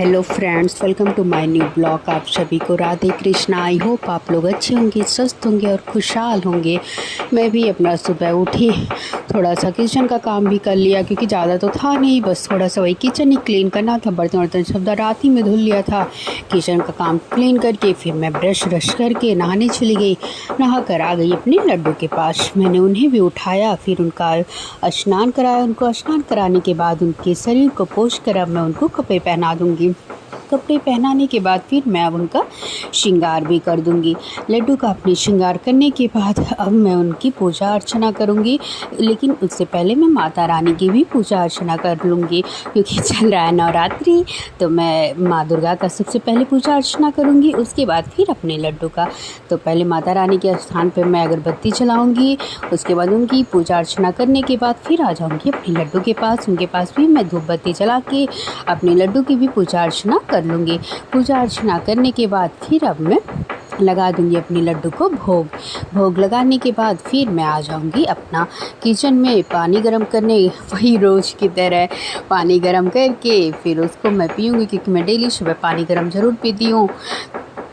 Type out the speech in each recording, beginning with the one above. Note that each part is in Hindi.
Hello friends, welcome to my new blog. आप सभी को राधे कृष्णा। आई होप आप लोग अच्छे होंगे, स्वस्थ होंगे और खुशहाल होंगे। मैं भी अपना सुबह उठी, थोड़ा सा किचन का काम भी कर लिया क्योंकि ज़्यादा तो था नहीं, बस थोड़ा सा वही किचन ही क्लीन करना था। बर्तन वर्तन सब रात ही में धुल लिया था। किचन का काम क्लीन करके फिर मैं ब्रश करके नहाने चली गई। नहा कर आ गई अपने लड्डू के पास। मैंने उन्हें भी उठाया, फिर उनका स्नान कराया। उनको स्नान कराने के बाद उनके शरीर को पोंछ कर अब मैं उनको कपड़े पहना दूँगी। कपड़े पहनाने के बाद फिर मैं अब उनका श्रृंगार भी कर दूंगी। लड्डू का अपने श्रृंगार करने के बाद अब मैं उनकी पूजा अर्चना करूंगी, लेकिन उससे पहले मैं माता रानी की भी पूजा अर्चना कर लूँगी क्योंकि चल रहा है नवरात्रि। तो मैं माँ दुर्गा का सबसे पहले पूजा अर्चना करूँगी, उसके बाद फिर अपने लड्डू का। तो पहले माता रानी के स्थान पर मैं अगरबत्ती चलाऊँगी, उसके बाद उनकी पूजा अर्चना करने के बाद फिर आ जाऊँगी अपने लड्डू के पास। उनके पास भी मैं धूप बत्ती चला के अपने लड्डू की भी पूजा अर्चना कर लूँगी। पूजा अर्चना करने के बाद फिर अब मैं लगा दूँगी अपने लड्डू को भोग लगाने के बाद फिर मैं आ जाऊँगी अपना किचन में पानी गर्म करने। वही रोज़ की तरह पानी गर्म करके फिर उसको मैं पीऊँगी क्योंकि मैं डेली सुबह पानी गर्म ज़रूर पीती हूँ।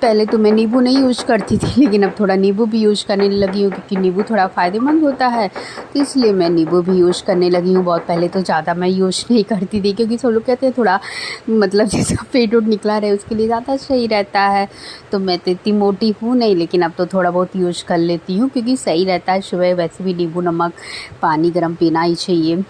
पहले तो मैं नींबू नहीं यूज़ करती थी, लेकिन अब थोड़ा नींबू भी यूज़ करने लगी हूँ क्योंकि नींबू थोड़ा फ़ायदेमंद होता है, तो इसलिए मैं नींबू भी यूज़ करने लगी हूँ। बहुत पहले तो ज़्यादा मैं यूज़ नहीं करती थी क्योंकि सब लोग कहते हैं थोड़ा मतलब जिसका पेट उट निकला रहे उसके लिए ज़्यादा सही रहता है। तो मैं तो इतनी मोटी हूँ नहीं, लेकिन अब तो थोड़ा बहुत यूज़ कर लेती हूँ क्योंकि सही रहता है। सुबह वैसे भी नींबू नमक पानी गर्म पीना ही चाहिए।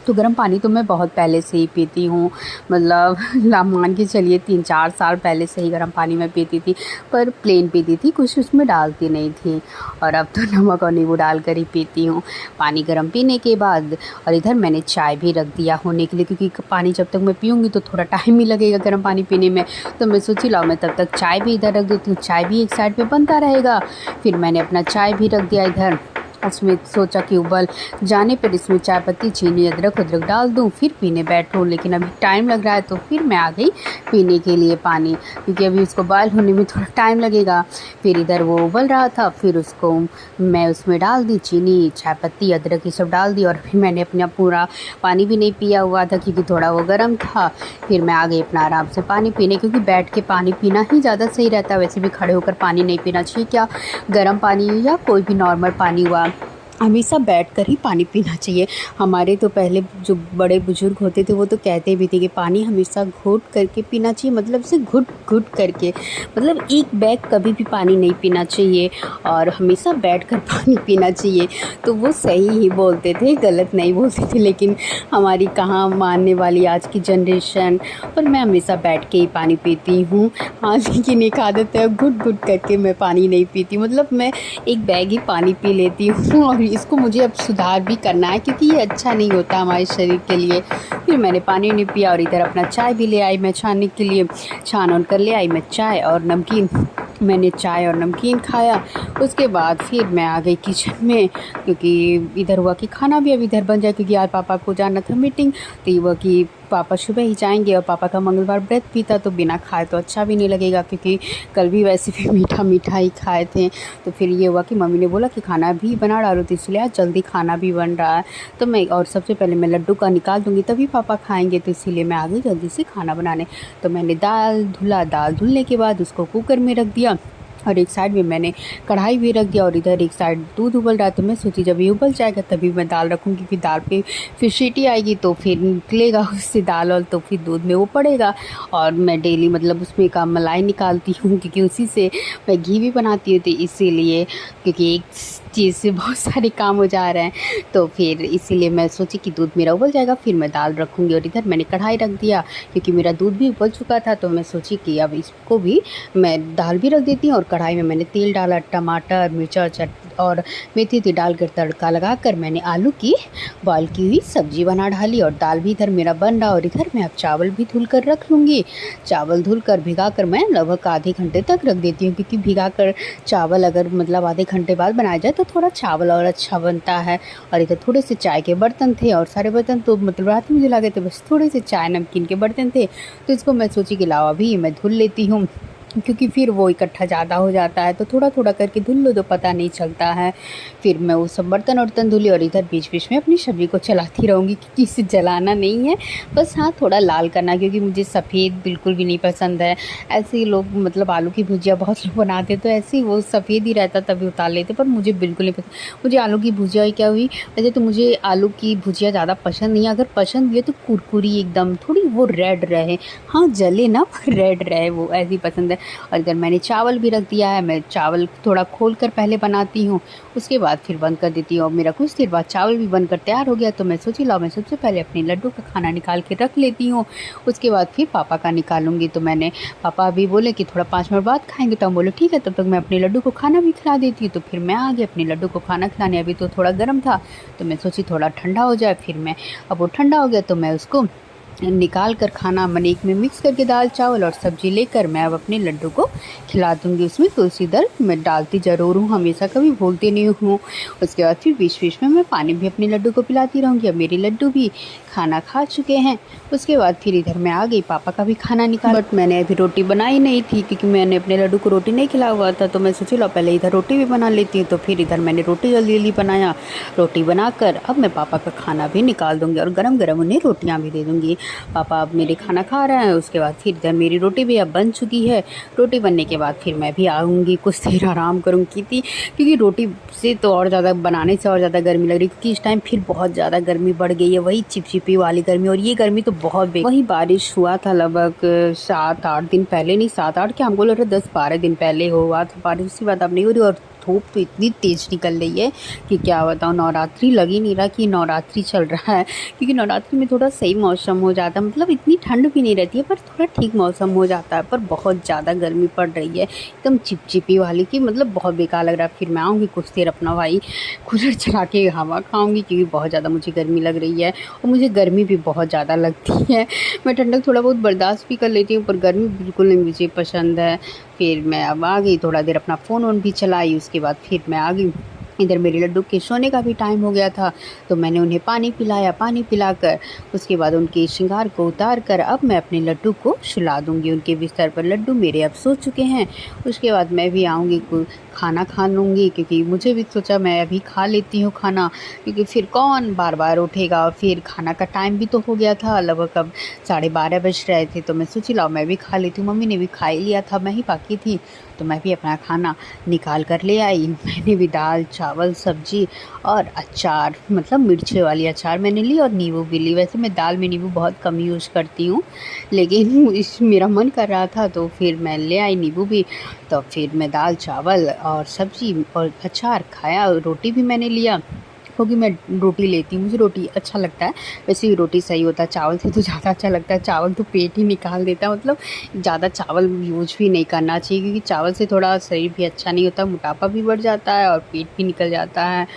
तो गर्म पानी तो मैं बहुत पहले से ही पीती हूँ, मतलब मान के चलिए 3-4 साल पहले से ही गर्म पानी मैं पीती थी, पर प्लेन पीती थी, कुछ उसमें डालती नहीं थी। और अब तो नमक और नींबू डाल कर ही पीती हूँ पानी गर्म पीने के बाद। और इधर मैंने चाय भी रख दिया होने के लिए क्योंकि पानी जब तक मैं पीऊँगी तो थोड़ा टाइम ही लगेगा गर्म पानी पीने में। तो मैं सोची लाओ मैं तब तक चाय भी इधर रख देती हूँ, चाय भी एक साइड पर बनता रहेगा। फिर मैंने अपना चाय भी रख दिया इधर। उसमें सोचा कि उबल जाने पर इसमें चाय पत्ती, चीनी, अदरक डाल दूं, फिर पीने बैठूं। लेकिन अभी टाइम लग रहा है तो फिर मैं आ गई पीने के लिए पानी, क्योंकि अभी उसको बॉयल होने में थोड़ा टाइम लगेगा। फिर इधर वो उबल रहा था, फिर उसको मैं उसमें डाल दी चीनी, चाय पत्ती, अदरक ये सब डाल दी। और फिर मैंने अपना पूरा पानी भी नहीं पिया हुआ था क्योंकि थोड़ा वो गर्म था। फिर मैं आ गई अपना आराम से पानी पीने, क्योंकि बैठ के पानी पीना ही ज़्यादा सही रहता है। वैसे भी खड़े होकर पानी नहीं पीना चाहिए, क्या गर्म पानी या कोई भी नॉर्मल पानी हुआ, हमेशा बैठकर ही पानी पीना चाहिए। हमारे तो पहले जो बड़े बुजुर्ग होते थे वो तो कहते भी थे कि पानी हमेशा घोट करके पीना चाहिए, मतलब से घुट घुट करके, मतलब एक बैग कभी भी पानी नहीं पीना चाहिए और हमेशा बैठकर पानी पीना चाहिए। तो वो सही ही बोलते थे, गलत नहीं बोलते थे। लेकिन हमारी कहाँ मानने वाली आज की जनरेशन, और मैं हमेशा बैठ के ही पानी पीती हूँ। हाँ, लेकिन एक आदत है, घुट घुट करके मैं पानी नहीं पीती, मतलब मैं एक बैग ही पानी पी लेती हूँ। और इसको मुझे अब सुधार भी करना है क्योंकि ये अच्छा नहीं होता हमारे शरीर के लिए। फिर मैंने पानी नहीं पिया और इधर अपना चाय भी ले आई मैं छानने के लिए। छान और कर ले आई मैं चाय और नमकीन। मैंने चाय और नमकीन खाया। उसके बाद फिर मैं आ गई किचन में क्योंकि इधर हुआ कि खाना भी अब इधर बन जाए, क्योंकि आज पापा को जाना था मीटिंग। तो ये हुआ कि पापा सुबह ही जाएंगे और पापा का मंगलवार व्रत भी था, तो बिना खाए तो अच्छा भी नहीं लगेगा क्योंकि कल भी वैसे भी मीठा मीठा ही खाए थे। तो फिर ये हुआ कि मम्मी ने बोला कि खाना भी बना डालो, तो इसलिए आज जल्दी खाना भी बन रहा है। तो मैं और सबसे पहले मैं लड्डू का निकाल दूँगी तभी पापा खाएँगे, तो इसीलिए मैं आ गई जल्दी से खाना बनाने। तो मैंने दाल धुलने के बाद उसको कुकर में रख दिया और एक साइड में मैंने कढ़ाई भी रख दिया और इधर एक साइड दूध उबल रहा है। तो मैं सोची जब ये उबल जाएगा तभी मैं दाल रखूँगी, फिर दाल पे फिर सीटी आएगी तो फिर निकलेगा उससे दाल, और तो फिर दूध में वो पड़ेगा। और मैं डेली मतलब उसमें का मलाई निकालती हूँ क्योंकि उसी से मैं घी भी बनाती हूँ, तो इसीलिए क्योंकि एक चीज़ से बहुत सारे काम हो जा रहे हैं, तो फिर इसीलिए मैं सोची कि दूध मेरा उबल जाएगा फिर मैं दाल रखूँगी। और इधर मैंने कढ़ाई रख दिया क्योंकि मेरा दूध भी उबल चुका था, तो मैं सोची कि अब इसको भी मैं दाल भी रख देती हूँ। और कढ़ाई में मैंने तेल डाला, टमाटर, मिर्चा और मेथी डालकर तड़का लगाकर मैंने आलू की बॉयल की हुई सब्जी बना डाली। और दाल भी इधर मेरा बन रहा, और इधर मैं अब चावल भी धुल कर रख लूँगी। चावल धुल कर भिगा कर मैं लगभग आधे घंटे तक रख देती हूँ, क्योंकि भिगा कर चावल अगर मतलब आधे घंटे बाद बनाया जाए तो थोड़ा चावल और अच्छा बनता है। और इधर थोड़े से चाय के बर्तन थे और सारे बर्तन तो मतलब रात में मुझे लगे थे, बस थोड़े से चाय नमकीन के बर्तन थे, तो इसको मैं सोची कि लाओ अभी मैं धुल लेती हूँ। क्योंकि फिर वो इकट्ठा ज़्यादा हो जाता है, तो थोड़ा-थोड़ा करके धुल लो तो पता नहीं चलता है। फिर मैं वो सब बर्तन-वर्तन धुली और इधर बीच-बीच में अपनी सब्ज़ी को चलाती रहूँगी, क्योंकि इसे जलाना नहीं है, बस हाँ, थोड़ा लाल करना, क्योंकि मुझे सफ़ेद बिल्कुल भी नहीं पसंद है। ऐसे ही लोग मतलब आलू की भुजिया बहुत लोग बनाते तो ऐसे ही वो सफ़ेद ही रहता तभी उतार लेते, पर मुझे बिल्कुल नहीं पसंद। मुझे आलू की भुजिया ही क्या हुई, वैसे तो मुझे आलू की भुजिया ज़्यादा पसंद नहीं है, अगर पसंद भी है तो कुरकुरी एकदम, थोड़ी वो रेड रहे, हाँ, जले ना पर रेड रहे, वो ऐसी पसंद है। और इधर मैंने चावल भी रख दिया है, मैं चावल थोड़ा खोल कर पहले बनाती हूँ, उसके बाद फिर बंद कर देती हूँ। और मेरा कुछ देर बाद चावल भी बनकर तैयार हो गया, तो मैं सोची लाओ मैं सबसे पहले अपने लड्डू का खाना निकाल के रख लेती हूँ, उसके बाद फिर पापा का निकालूंगी। तो मैंने पापा अभी बोले कि थोड़ा 5 मिनट बाद खाएंगे, तो हम बोले ठीक है, तब तक मैं अपने लड्डू को खाना भी खिला देती हूँ। तो फिर मैं आ गई अपने लड्डू को खाना खिलाने, अभी तो थोड़ा गर्म था, तो मैं सोची थोड़ा ठंडा हो जाए, फिर मैं, अब वो ठंडा हो गया तो मैं उसको निकाल कर खाना मैंने एक में मिक्स करके दाल चावल और सब्जी लेकर मैं अब अपने लड्डू को खिला दूंगी। उसमें तुलसी दल मैं डालती ज़रूर हूँ, हमेशा कभी भूलती नहीं हूँ। उसके बाद फिर बीच बीच में मैं पानी भी अपने लड्डू को पिलाती रहूँगी। अब मेरे लड्डू भी खाना खा चुके हैं। उसके बाद फिर इधर मैं आ गई, पापा का भी खाना निकाल, बट मैंने अभी रोटी बनाई नहीं थी, क्योंकि मैंने अपने लड्डू को रोटी नहीं खिलाया हुआ था, तो मैं सोची लो पहले इधर रोटी भी बना लेती हूँ। तो फिर इधर मैंने रोटी जल्दी जल्दी बनाया, रोटी बनाकर अब मैं पापा का खाना भी निकाल दूँगी और गरम गरम उन्हें रोटियाँ भी दे दूँगी। पापा अब मेरे खाना खा रहे हैं, उसके बाद फिर इधर मेरी रोटी भी अब बन चुकी है। रोटी बनने के बाद फिर मैं भी आऊँगी, कुछ देर आराम करूँगी थी, क्योंकि रोटी से तो और ज़्यादा बनाने से और ज़्यादा गर्मी लग रही, क्योंकि इस टाइम फिर बहुत ज़्यादा गर्मी बढ़ गई है, वही चिपचिपी वाली गर्मी, और ये गर्मी तो बहुत वही बारिश हुआ था लगभग 7-8 दिन पहले, नहीं 7-8 क्या, हमको लग रहा है 10-12 दिन पहले हुआ था बारिश, उसके बाद अब नहीं हो रही। और धूप तो इतनी तेज़ निकल रही है कि क्या बताऊँ, नवरात्रि लग ही नहीं रहा कि नवरात्रि चल रहा है, क्योंकि नवरात्रि में थोड़ा सही मौसम हो जाता है, मतलब इतनी ठंड भी नहीं रहती है, पर थोड़ा ठीक मौसम हो जाता है, पर बहुत ज़्यादा गर्मी पड़ रही है एकदम चिपचिपी वाली, की मतलब बहुत बेकार लग रहा है। फिर मैं आऊँगी कुछ देर अपना भाई कूलर चला के हवा खाऊँगी, क्योंकि बहुत ज़्यादा मुझे गर्मी लग रही है, और मुझे गर्मी भी बहुत ज़्यादा लगती है। मैं ठंडक थोड़ा बहुत बर्दाश्त भी कर लेती हूँ, पर गर्मी बिल्कुल नहीं मुझे पसंद है। फिर मैं अब आ गई, थोड़ा देर अपना फ़ोन वोन भी चलाई, उसके बाद फिर मैं आ गई। इधर मेरे लड्डू के सोने का भी टाइम हो गया था, तो मैंने उन्हें पानी पिलाया, पानी पिलाकर उसके बाद उनके श्रृंगार को उतार कर अब मैं अपने लड्डू को सुला दूँगी उनके बिस्तर पर। लड्डू मेरे अब सो चुके हैं, उसके बाद मैं भी आऊँगी, खाना खा लूँगी, क्योंकि मुझे भी सोचा मैं अभी खा लेती हूँ खाना, क्योंकि फिर कौन बार-बार उठेगा। और फिर खाना का टाइम भी तो हो गया था, लगभग अब 12:30 बज रहे थे, तो मैं सोची लाओ मैं भी खा लेती हूँ। मम्मी ने भी खा ही लिया था, मैं ही बाकी थी, तो मैं भी अपना खाना निकाल कर ले आई। मैंने भी दाल चावल सब्जी और अचार, मतलब मिर्ची वाली अचार मैंने ली, और नींबू भी ली। वैसे मैं दाल में नींबू बहुत कम यूज़ करती हूँ, लेकिन इस मेरा मन कर रहा था तो फिर मैं ले आई नींबू भी। तो फिर मैं दाल चावल और सब्जी और अचार खाया, रोटी भी मैंने लिया, क्योंकि मैं रोटी लेती हूँ, मुझे रोटी अच्छा लगता है। वैसे भी रोटी सही होता है, चावल से तो ज़्यादा अच्छा लगता है, चावल तो पेट ही निकाल देता है, मतलब ज़्यादा चावल यूज भी नहीं करना चाहिए, क्योंकि चावल से थोड़ा शरीर भी अच्छा नहीं होता, मोटापा भी बढ़ जाता है और पेट भी निकल जाता है।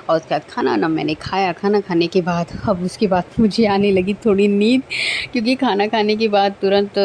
और उसके बाद खाना ना मैंने खाया, खाना खाने के बाद अब उसके बाद मुझे आने लगी थोड़ी नींद, क्योंकि खाना खाने के बाद तुरंत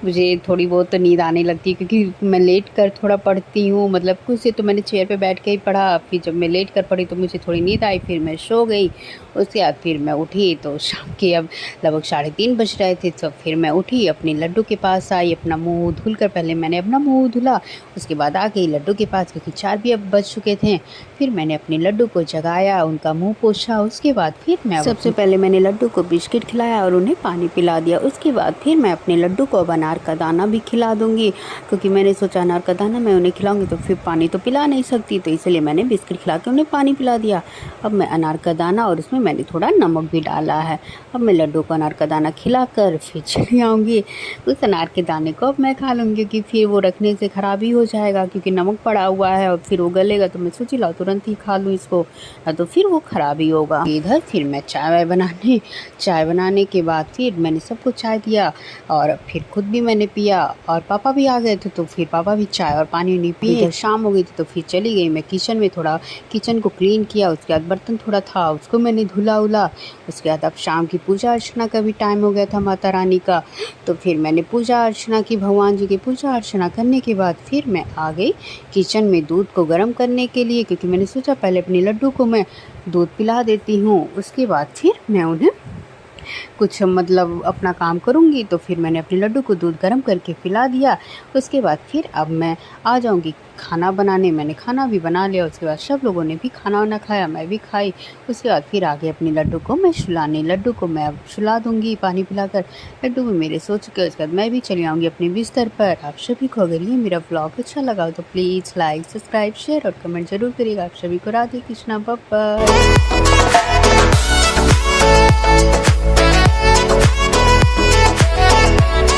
मुझे थोड़ी बहुत नींद आने लगती है, क्योंकि मैं लेट कर थोड़ा पढ़ती हूँ, मतलब कुछ से तो मैंने चेयर पे बैठ के ही पढ़ा, फिर जब मैं लेट कर पढ़ी तो मुझे थोड़ी नींद आई, फिर मैं सो गई। उसके बाद फिर मैं उठी तो शाम के अब लगभग 3:30 बज रहे थे, तो फिर मैं उठी, अपने लड्डू के पास आई, अपना मुँह धुल कर, पहले मैंने अपना मुँह धुला, उसके बाद आ गई लड्डू के पास, क्योंकि 4 भी अब बज चुके थे। फिर मैंने अपने लड्डू को जगाया, उनका मुँह पोंछा, उसके बाद फिर मैं सबसे पहले मैंने लड्डू को बिस्किट खिलाया और उन्हें पानी पिला दिया। उसके बाद फिर मैं अपने लड्डू को अब अनार का दाना भी खिला दूँगी, क्योंकि मैंने सोचा अनार का दाना मैं उन्हें खिलाऊँगी तो फिर पानी तो पिला नहीं सकती, तो इसलिए मैंने बिस्किट खिला के उन्हें पानी पिला दिया। अब मैं अनार का दाना, और उसमें मैंने थोड़ा नमक भी डाला है, अब मैं लड्डू को अनार का दाना खिलाकर फिर चली आऊँगी। उस अनार के दाने को अब मैं खा लूँगी, क्योंकि फिर वो रखने से ख़राब ही हो जाएगा, क्योंकि नमक पड़ा हुआ है और फिर वो गलेगा, तो मैं सोची लाओ तुरंत ही खा लूँ इसको, ना तो फिर वो ख़राब ही होगा। इधर फिर मैं चाय बनाने के बाद फिर मैंने सबको चाय दिया, और फिर खुद भी मैंने पिया, और पापा भी आ गए थे तो फिर पापा भी चाय और पानी नहीं पिए। इधर शाम हो गई थी तो फिर चली गई मैं किचन में, थोड़ा किचन को क्लीन किया, उसके बाद बर्तन थोड़ा था उसको मैंने धुला उला। उसके बाद अब शाम की पूजा अर्चना का भी टाइम हो गया था माता रानी का, तो फिर मैंने पूजा अर्चना की, भगवान जी की पूजा अर्चना करने के बाद फिर मैं आ गई किचन में दूध को गर्म करने के लिए, क्योंकि मैंने सोचा पहले अपने लड्डू को मैं दूध पिला देती हूँ, उसके बाद फिर मैं उन्हें कुछ मतलब अपना काम करूँगी, तो फिर मैंने अपने लड्डू को दूध गर्म करके पिला दिया। उसके बाद फिर अब मैं आ जाऊँगी खाना बनाने। मैंने खाना भी बना लिया, उसके बाद सब लोगों ने भी खाना वाना खाया, मैं भी खाई। उसके बाद फिर आगे अपने लड्डू को मैं सुलाने, लड्डू को मैं अब सुला दूँगी पानी पिलाकर। लड्डू भी मेरे सो चुके हैं, उसके बाद मैं भी चली आऊँगी अपने बिस्तर पर। आप सभी को अगर ये मेरा व्लॉग अच्छा लगा हो तो प्लीज़ लाइक, सब्सक्राइब, शेयर और कमेंट ज़रूर करिएगा। आप सभी को राधे कृष्णा, बाय बाय।